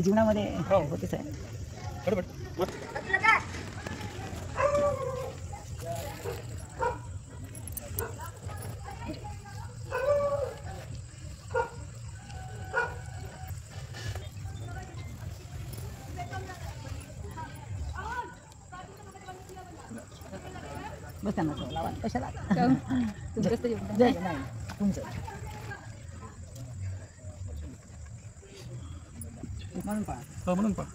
जीवनामध्ये होतेच आहे. बस त्यांना लावा कशाला नाही तुमचं म्हणून पहा म्हणून पहा.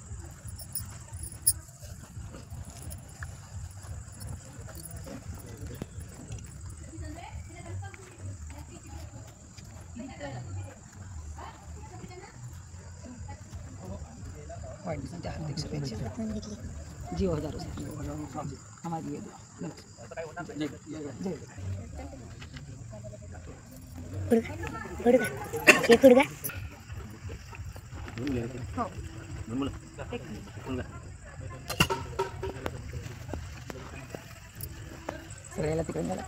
वाढदिवसाच्या हार्दिक शुभेच्छा. जीव हजारो हमारी सगळ्याला तिकडे झाला.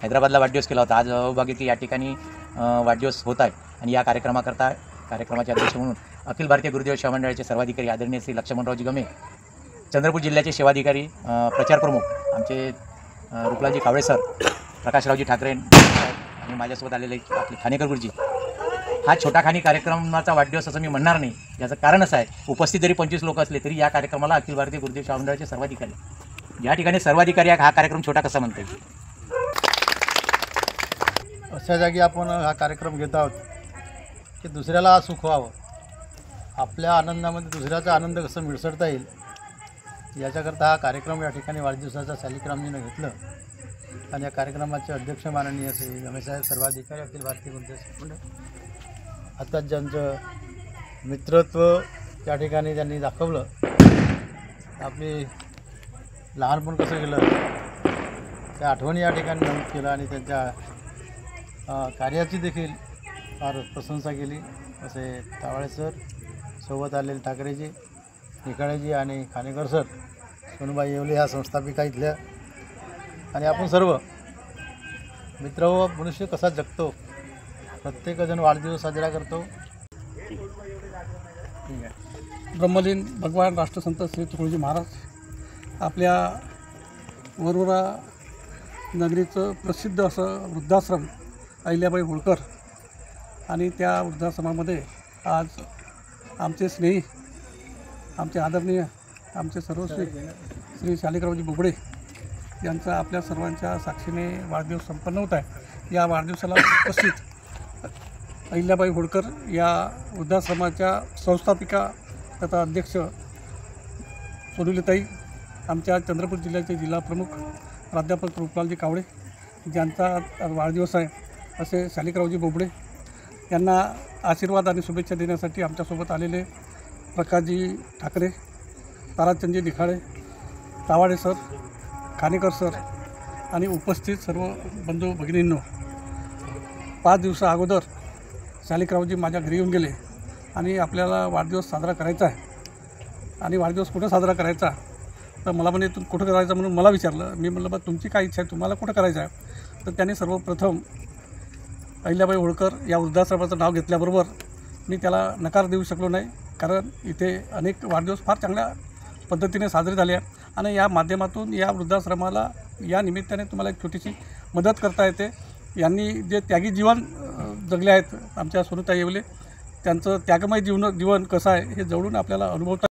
हैदराबादला वाढदिवस केला होता. आज अहोभागी या ठिकाणी वाढदिवस होत आहे आणि या कार्यक्रमाचे अध्यक्ष म्हणून अखिल भारतीय गुरुदेव सेवा मंडळाचे सर्वाधिकारी आदरणीय श्री लक्ष्मणरावजी गमे, चंद्रपूर जिल्ह्याचे सेवाधिकारी प्रचार प्रमुख आमचे रुपलाजी कावळे सर, प्रकाशरावजी ठाकरे आणि माझ्यासोबत आलेले आपले खानेकर गुरुजी. हा छोटा खानी कार्यक्रमाचा वाढदिवस असं मी म्हणणार नाही. याचं कारण असं आहे, उपस्थित जरी 25 लोक असले तरी या कार्यक्रमाला अखिल भारतीय गुरुदेव सेवा मंडळाचे सर्वाधिकारी या ठिकाणी सर्वाधिकारी हा कार्यक्रम छोटा कसा म्हणता येईल. अशा जागी आपण हा कार्यक्रम घेत आहोत की दुसऱ्याला सुख व्हावं, आपल्या आनंदामध्ये दुसऱ्याचा आनंद कसं मिसळता येईल याच्याकरता हा कार्यक्रम या ठिकाणी वाढदिवसाचा शालिग्रामजीनं घेतलं. आणि या कार्यक्रमाचे अध्यक्ष माननीय श्री गमेसाहेब, सर्वाधिकारी अखिल भारतीय गुरुदेव सेवा मंडळ, आता ज्यांचं मित्रत्व त्या ठिकाणी त्यांनी दाखवलं, आपली लहानपण कसं गेलं त्या आठवणी या ठिकाणी नमूद केलं आणि त्यांच्या कार्याची देखील फार प्रशंसा केली. असे कावळे सर, सोबत आलेले ठाकरेजी, निकाळेजी आणि खानेकर सर, सोनूबाई येवले ह्या संस्थापिका इथल्या, आणि आपण सर्व मित्र व मनुष्य कसा जगतो, प्रत्येकजण वाढदिवस साजरा करतो. ठीक आहे. ब्रह्मलीन भगवान राष्ट्रसंत श्री तुकडोजी महाराज आपल्या वरोरा नगरीचं प्रसिद्ध असं वृद्धाश्रम अहिल्याबाई होळकर, आणि त्या वृद्धाश्रमामध्ये आज आमचे स्नेही, आमचे आदरणीय, आमचे सर्वस्वी श्री शालिग्रामजी बोबडे यांचा आपल्या सर्वांच्या साक्षीने वाढदिवस संपन्न होत आहे. या वाढदिवसाला उपस्थित अहिल्याबाई होळकर या वृद्धाश्रमाच्या संस्थापिका तथा अध्यक्ष सोनुलीताई, आमच्या चंद्रपूर जिल्ह्याचे जिल्हाप्रमुख प्राध्यापक रुपलालजी कावळे ज्यांचा वाढदिवस आहे, असे शालिग्रामजी बोबडे यांना आशीर्वाद आणि शुभेच्छा देण्यासाठी आमच्यासोबत आलेले प्रकाशजी ठाकरे, ताराचंदजी निखाळे, तावाडे सर, खानेकर सर आणि उपस्थित सर्व बंधू भगिनींनो, 5 दिवसा अगोदर शालिग्रामजी माझ्या घरी येऊन गेले आणि आपल्याला वाढदिवस साजरा करायचा आहे आणि वाढदिवस कुठं साजरा करायचा, तर मला म्हणे तू कुठं करायचा म्हणून मला विचारलं. मी म्हटलं बा तुमची काय इच्छा आहे, तुम्हाला कुठं करायचं आहे. तर त्याने सर्वप्रथम अहिल्याबाई होळकर या वृद्धाश्रमाचं नाव घेतल्याबरोबर मी त्याला नकार देऊ शकलो नाही, कारण इथे अनेक वाढदिवस फार चांगल्या पद्धतीने साजरे झाले आहे आणि या माध्यमातून या वृद्धाश्रमाला या निमित्ताने तुम्हाला एक छोटीशी मदत करता येते. यांनी जे त्यागी जीवन जगले आहेत आमच्या सोनूताई येवले, त्यांचं त्यागमय जीवन कसं आहे हे जवळून आपल्याला अनुभवता